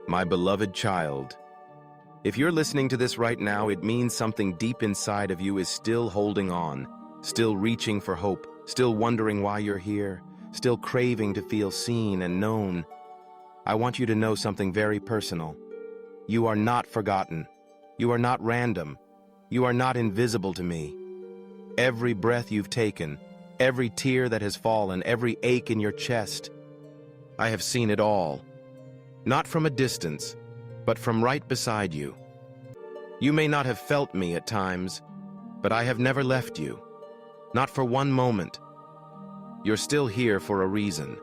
My beloved child. If you're listening to this right now, it means something deep inside of you is still holding on, still reaching for hope, still wondering why you're here, still craving to feel seen and known. I want you to know something very personal. You are not forgotten. You are not random. You are not invisible to me. Every breath you've taken, every tear that has fallen, every ache in your chest, I have seen it all. Not from a distance, but from right beside you. You may not have felt me at times, but I have never left you. Not for one moment. You're still here for a reason.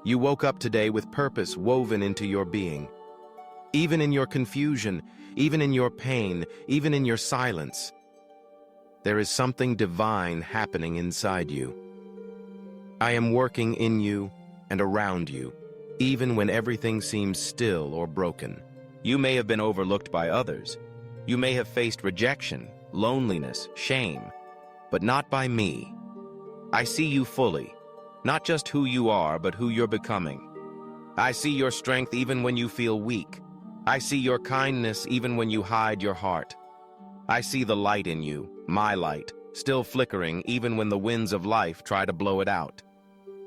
You woke up today with purpose woven into your being. Even in your confusion, even in your pain, even in your silence, there is something divine happening inside you. I am working in you and around you, even when everything seems still or broken. You may have been overlooked by others. You may have faced rejection, loneliness, shame, but not by me. I see you fully, not just who you are, but who you're becoming. I see your strength even when you feel weak. I see your kindness even when you hide your heart. I see the light in you, my light, still flickering even when the winds of life try to blow it out.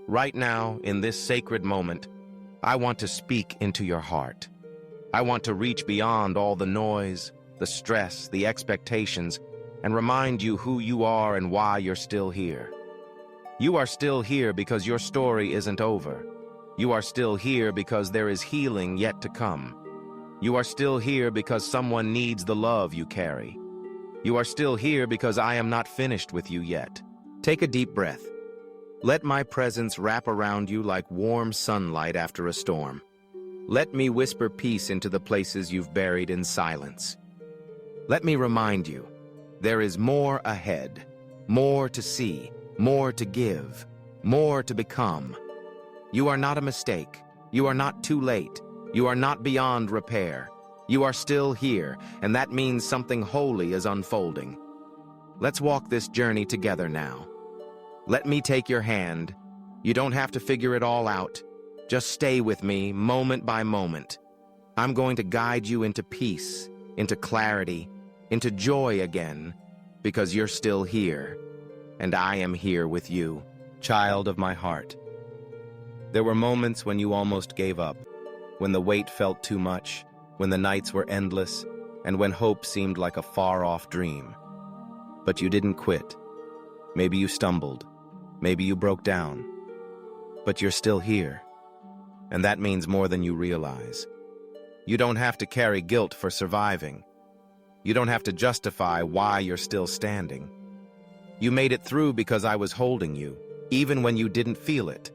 Right now, in this sacred moment, I want to speak into your heart. I want to reach beyond all the noise, the stress, the expectations, and remind you who you are and why you're still here. You are still here because your story isn't over. You are still here because there is healing yet to come. You are still here because someone needs the love you carry. You are still here because I am not finished with you yet. Take a deep breath. Let my presence wrap around you like warm sunlight after a storm. Let me whisper peace into the places you've buried in silence. Let me remind you, there is more ahead, more to see, more to give, more to become. You are not a mistake. You are not too late. You are not beyond repair. You are still here, and that means something holy is unfolding. Let's walk this journey together now. Let me take your hand. You don't have to figure it all out. Just stay with me, moment by moment. I'm going to guide you into peace, into clarity, into joy again, because you're still here, and I am here with you, child of my heart. There were moments when you almost gave up, when the weight felt too much, when the nights were endless, and when hope seemed like a far-off dream. But you didn't quit. Maybe you stumbled. Maybe you broke down. But you're still here. And that means more than you realize. You don't have to carry guilt for surviving. You don't have to justify why you're still standing. You made it through because I was holding you, even when you didn't feel it.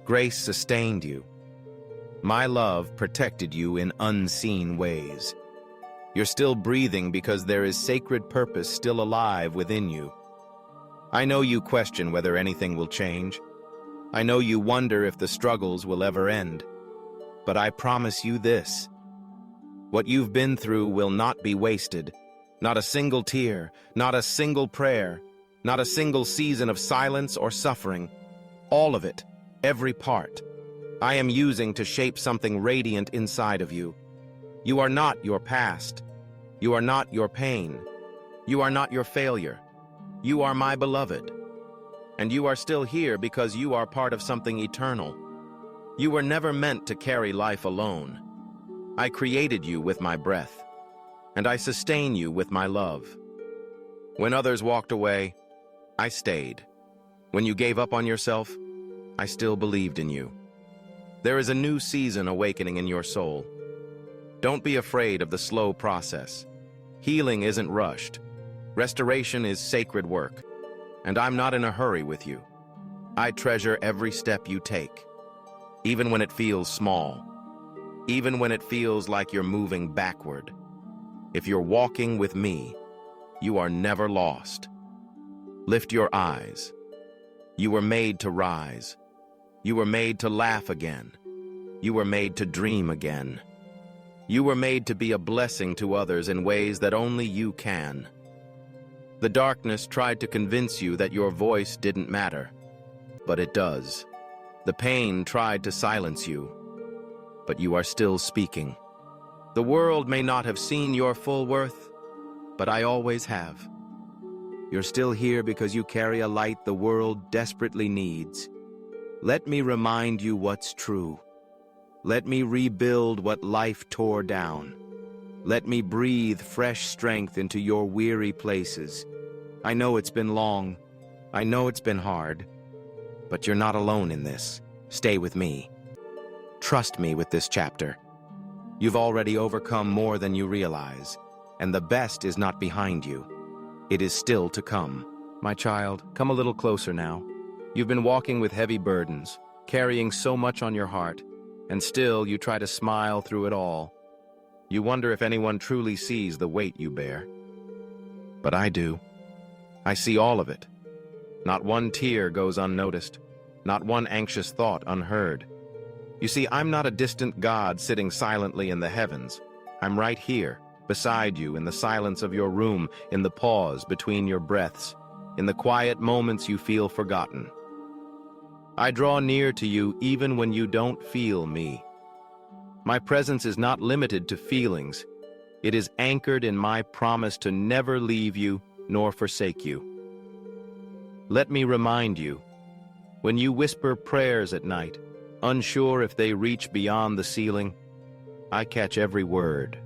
Grace sustained you. My love protected you in unseen ways. You're still breathing because there is sacred purpose still alive within you. I know you question whether anything will change. I know you wonder if the struggles will ever end. But I promise you this. What you've been through will not be wasted. Not a single tear, not a single prayer, not a single season of silence or suffering. All of it, every part, I am using to shape something radiant inside of you. You are not your past. You are not your pain. You are not your failure. You are my beloved. And you are still here because you are part of something eternal. You were never meant to carry life alone. I created you with my breath, and I sustain you with my love. When others walked away, I stayed. When you gave up on yourself, I still believed in you. There is a new season awakening in your soul. Don't be afraid of the slow process. Healing isn't rushed. Restoration is sacred work, and I'm not in a hurry with you. I treasure every step you take, even when it feels small, even when it feels like you're moving backward. If you're walking with me, you are never lost. Lift your eyes. You were made to rise. You were made to laugh again. You were made to dream again. You were made to be a blessing to others in ways that only you can. The darkness tried to convince you that your voice didn't matter, but it does. The pain tried to silence you, but you are still speaking. The world may not have seen your full worth, but I always have. You're still here because you carry a light the world desperately needs. Let me remind you what's true. Let me rebuild what life tore down. Let me breathe fresh strength into your weary places. I know it's been long. I know it's been hard. But you're not alone in this. Stay with me. Trust me with this chapter. You've already overcome more than you realize, and the best is not behind you. It is still to come. My child, come a little closer now. You've been walking with heavy burdens, carrying so much on your heart, and still you try to smile through it all. You wonder if anyone truly sees the weight you bear. But I do. I see all of it. Not one tear goes unnoticed, not one anxious thought unheard. You see, I'm not a distant God sitting silently in the heavens. I'm right here, beside you, in the silence of your room, in the pause between your breaths, in the quiet moments you feel forgotten. I draw near to you even when you don't feel me. My presence is not limited to feelings. It is anchored in my promise to never leave you nor forsake you. Let me remind you, when you whisper prayers at night, unsure if they reach beyond the ceiling, I catch every word.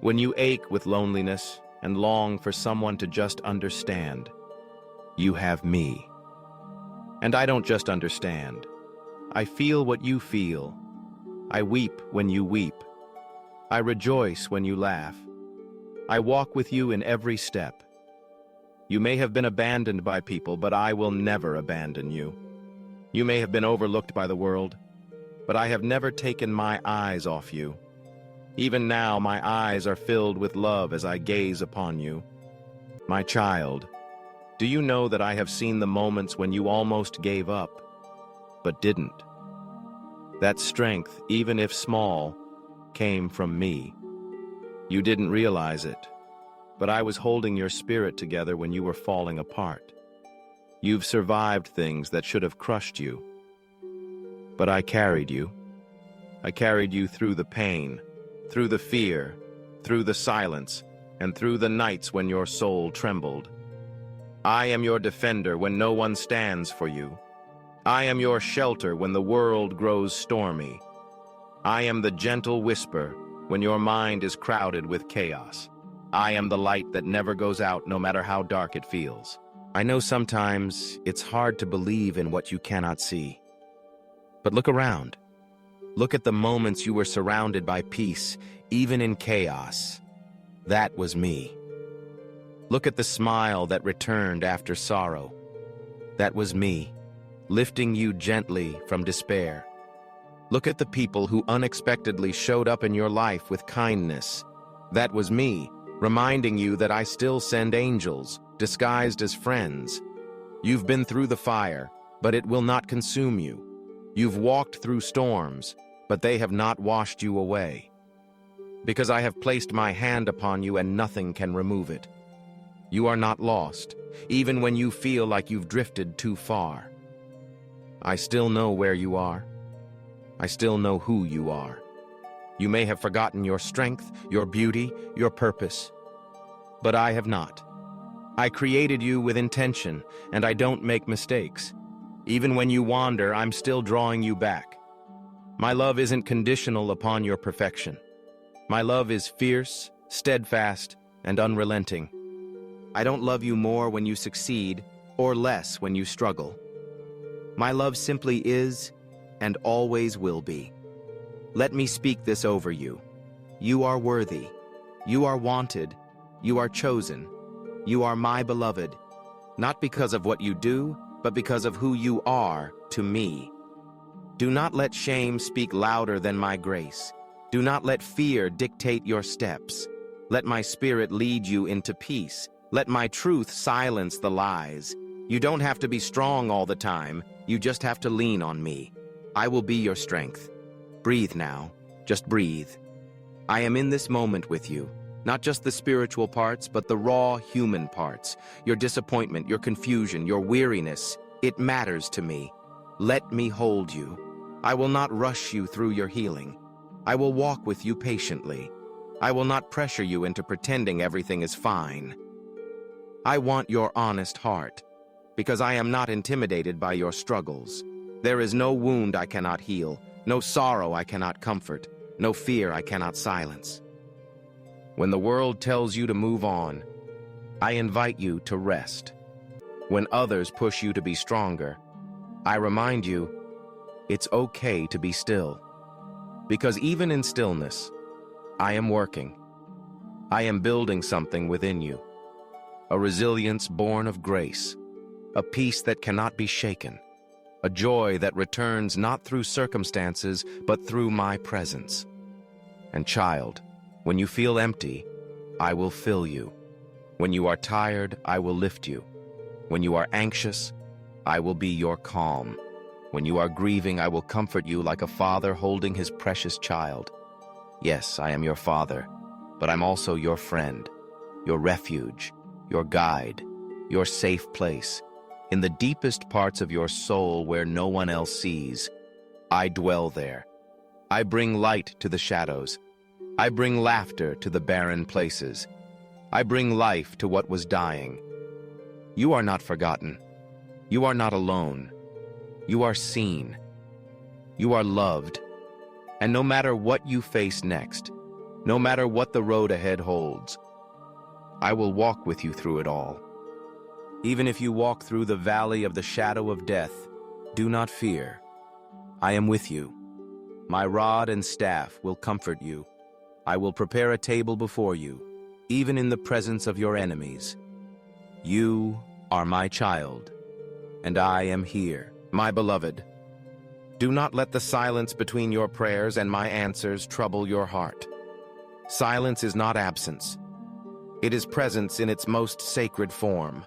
When you ache with loneliness and long for someone to just understand, you have me. And I don't just understand. I feel what you feel. I weep when you weep. I rejoice when you laugh. I walk with you in every step. You may have been abandoned by people, but I will never abandon you. You may have been overlooked by the world, but I have never taken my eyes off you. Even now, my eyes are filled with love as I gaze upon you. My child, do you know that I have seen the moments when you almost gave up, but didn't? That strength, even if small, came from me. You didn't realize it, but I was holding your spirit together when you were falling apart. You've survived things that should have crushed you, but I carried you. I carried you through the pain, through the fear, through the silence, and through the nights when your soul trembled. I am your defender when no one stands for you. I am your shelter when the world grows stormy. I am the gentle whisper when your mind is crowded with chaos. I am the light that never goes out no matter how dark it feels. I know sometimes it's hard to believe in what you cannot see. But look around. Look at the moments you were surrounded by peace, even in chaos. That was me. Look at the smile that returned after sorrow. That was me, lifting you gently from despair. Look at the people who unexpectedly showed up in your life with kindness. That was me, reminding you that I still send angels, disguised as friends. You've been through the fire, but it will not consume you. You've walked through storms, but they have not washed you away. Because I have placed my hand upon you and nothing can remove it. You are not lost, even when you feel like you've drifted too far. I still know where you are. I still know who you are. You may have forgotten your strength, your beauty, your purpose. But I have not. I created you with intention, and I don't make mistakes. Even when you wander, I'm still drawing you back. My love isn't conditional upon your perfection. My love is fierce, steadfast, and unrelenting. I don't love you more when you succeed, or less when you struggle. My love simply is, and always will be. Let me speak this over you. You are worthy. You are wanted. You are chosen. You are my beloved, not because of what you do, but because of who you are to me. Do not let shame speak louder than my grace. Do not let fear dictate your steps. Let my spirit lead you into peace. Let my truth silence the lies. You don't have to be strong all the time. You just have to lean on me. I will be your strength. Breathe now. Just breathe. I am in this moment with you. Not just the spiritual parts, but the raw human parts. Your disappointment, your confusion, your weariness. It matters to me. Let me hold you. I will not rush you through your healing. I will walk with you patiently. I will not pressure you into pretending everything is fine. I want your honest heart, because I am not intimidated by your struggles. There is no wound I cannot heal, no sorrow I cannot comfort, no fear I cannot silence. When the world tells you to move on, I invite you to rest. When others push you to be stronger, I remind you it's okay to be still. Because even in stillness, I am working. I am building something within you. A resilience born of grace, a peace that cannot be shaken, a joy that returns not through circumstances, but through my presence. And child, when you feel empty, I will fill you. When you are tired, I will lift you. When you are anxious, I will be your calm. When you are grieving, I will comfort you like a father holding his precious child. Yes, I am your father, but I'm also your friend, your refuge, your guide, your safe place. In the deepest parts of your soul where no one else sees, I dwell there. I bring light to the shadows. I bring laughter to the barren places. I bring life to what was dying. You are not forgotten. You are not alone. You are seen. You are loved. And no matter what you face next, no matter what the road ahead holds, I will walk with you through it all. Even if you walk through the valley of the shadow of death, do not fear. I am with you. My rod and staff will comfort you. I will prepare a table before you, even in the presence of your enemies. You are my child, and I am here, my beloved. Do not let the silence between your prayers and my answers trouble your heart. Silence is not absence. It is presence in its most sacred form.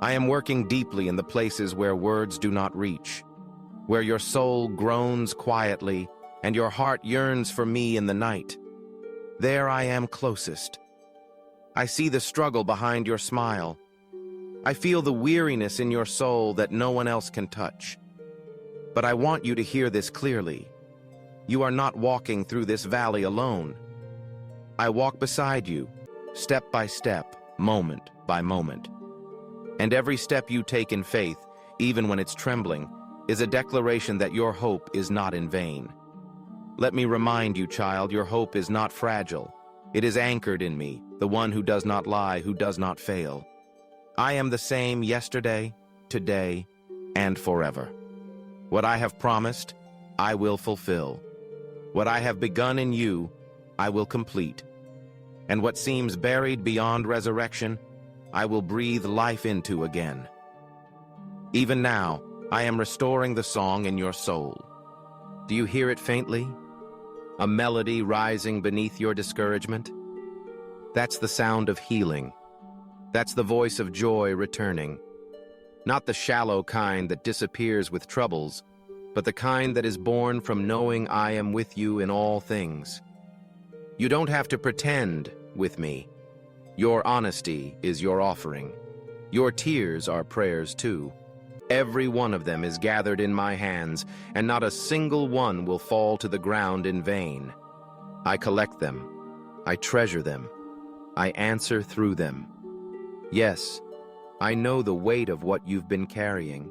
I am working deeply in the places where words do not reach, where your soul groans quietly and your heart yearns for me in the night. There I am closest. I see the struggle behind your smile. I feel the weariness in your soul that no one else can touch. But I want you to hear this clearly. You are not walking through this valley alone. I walk beside you, step by step, moment by moment. And every step you take in faith, even when it's trembling, is a declaration that your hope is not in vain. Let me remind you, child, your hope is not fragile. It is anchored in me, the one who does not lie, who does not fail. I am the same yesterday, today, and forever. What I have promised, I will fulfill. What I have begun in you, I will complete. And what seems buried beyond resurrection, I will breathe life into again. Even now, I am restoring the song in your soul. Do you hear it faintly? A melody rising beneath your discouragement? That's the sound of healing. That's the voice of joy returning. Not the shallow kind that disappears with troubles, but the kind that is born from knowing I am with you in all things. You don't have to pretend with me. Your honesty is your offering. Your tears are prayers too. Every one of them is gathered in my hands, and not a single one will fall to the ground in vain. I collect them. I treasure them. I answer through them. Yes, I know the weight of what you've been carrying,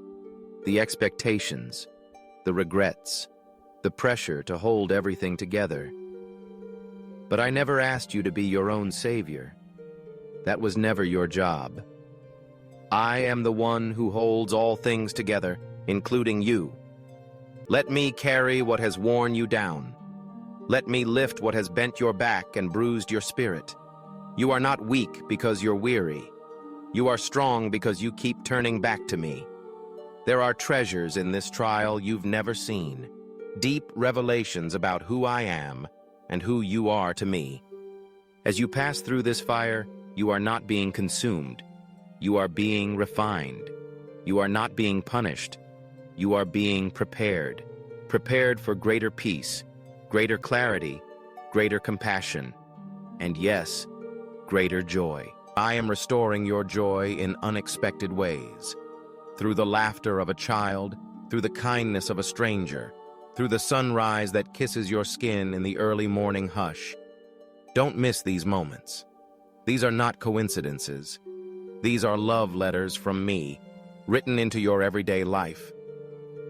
the expectations, the regrets, the pressure to hold everything together. But I never asked you to be your own savior. That was never your job. I am the one who holds all things together, including you. Let me carry what has worn you down. Let me lift what has bent your back and bruised your spirit. You are not weak because you're weary. You are strong because you keep turning back to me. There are treasures in this trial you've never seen, deep revelations about who I am and who you are to me. As you pass through this fire, you are not being consumed. You are being refined. You are not being punished. You are being prepared. Prepared for greater peace, greater clarity, greater compassion, and yes, greater joy. I am restoring your joy in unexpected ways. Through the laughter of a child, through the kindness of a stranger, through the sunrise that kisses your skin in the early morning hush. Don't miss these moments. These are not coincidences. These are love letters from me, written into your everyday life.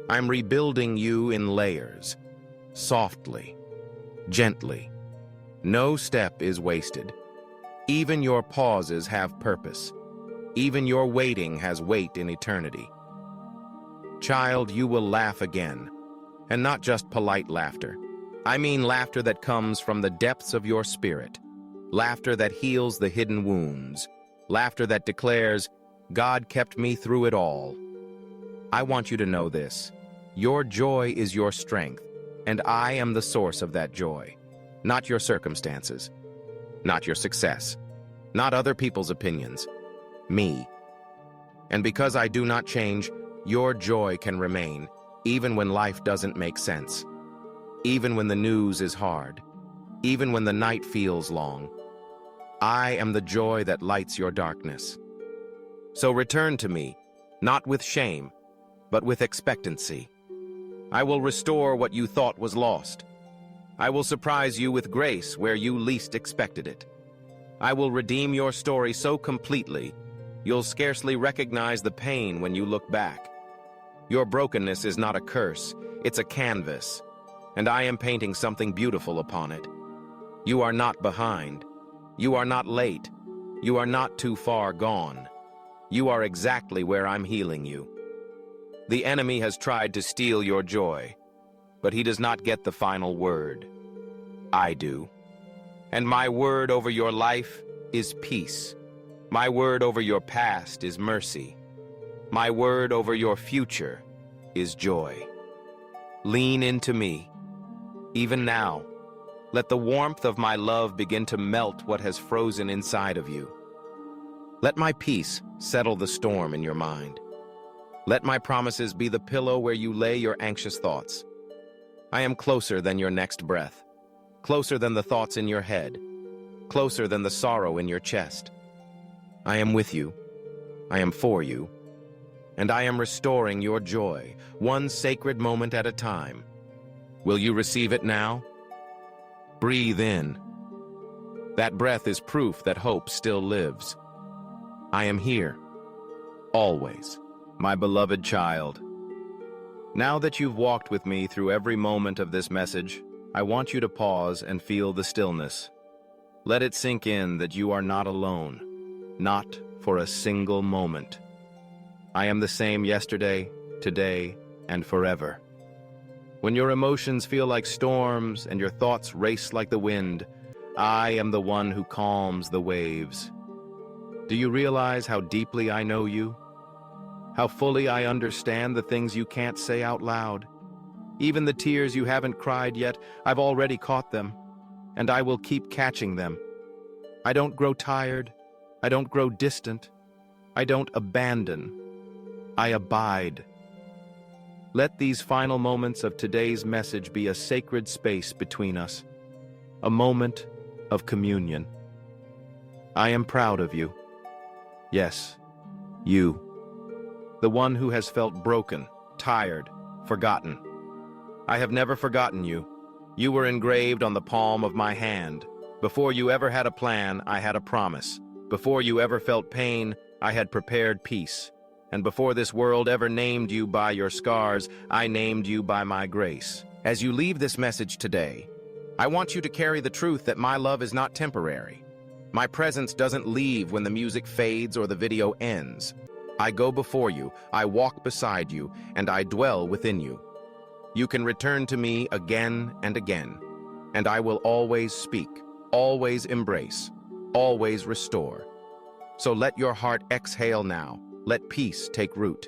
I'm rebuilding you in layers, softly, gently. No step is wasted. Even your pauses have purpose. Even your waiting has weight in eternity. Child, you will laugh again, and not just polite laughter. I mean laughter that comes from the depths of your spirit, laughter that heals the hidden wounds, laughter that declares, God kept me through it all. I want you to know this. Your joy is your strength, and I am the source of that joy, not your circumstances, not your success, not other people's opinions, me. And because I do not change, your joy can remain, even when life doesn't make sense, even when the news is hard, even when the night feels long. I am the joy that lights your darkness. So return to me, not with shame, but with expectancy. I will restore what you thought was lost. I will surprise you with grace where you least expected it. I will redeem your story so completely, you'll scarcely recognize the pain when you look back. Your brokenness is not a curse, it's a canvas, and I am painting something beautiful upon it. You are not behind. You are not late. You are not too far gone. You are exactly where I'm healing you. The enemy has tried to steal your joy, but he does not get the final word. I do. And my word over your life is peace. My word over your past is mercy. My word over your future is joy. Lean into me. Even now, let the warmth of my love begin to melt what has frozen inside of you. Let my peace settle the storm in your mind. Let my promises be the pillow where you lay your anxious thoughts. I am closer than your next breath, closer than the thoughts in your head, closer than the sorrow in your chest. I am with you. I am for you. And I am restoring your joy, one sacred moment at a time. Will you receive it now? Breathe in. That breath is proof that hope still lives. I am here, always, my beloved child. Now that you've walked with me through every moment of this message, I want you to pause and feel the stillness. Let it sink in that you are not alone, not for a single moment. I am the same yesterday, today, and forever. When your emotions feel like storms and your thoughts race like the wind, I am the one who calms the waves. Do you realize how deeply I know you? How fully I understand the things you can't say out loud? Even the tears you haven't cried yet, I've already caught them, and I will keep catching them. I don't grow tired. I don't grow distant. I don't abandon. I abide. Let these final moments of today's message be a sacred space between us, a moment of communion. I am proud of you. Yes, you. The one who has felt broken, tired, forgotten. I have never forgotten you. You were engraved on the palm of my hand. Before you ever had a plan, I had a promise. Before you ever felt pain, I had prepared peace. And before this world ever named you by your scars, I named you by my grace. As you leave this message today, I want you to carry the truth that my love is not temporary. My presence doesn't leave when the music fades or the video ends. I go before you, I walk beside you, and I dwell within you. You can return to me again and again, and I will always speak, always embrace, always restore. So let your heart exhale now. Let peace take root.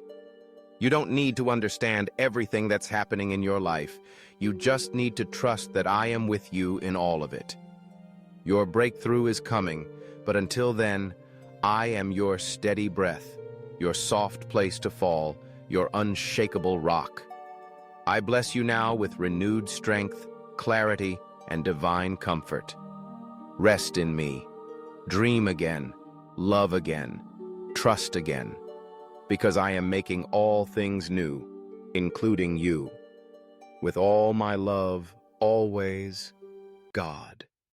You don't need to understand everything that's happening in your life. You just need to trust that I am with you in all of it. Your breakthrough is coming, but until then, I am your steady breath, your soft place to fall, your unshakable rock. I bless you now with renewed strength, clarity, and divine comfort. Rest in me. Dream again. Love again. Trust again. Because I am making all things new, including you. With all my love, always, God.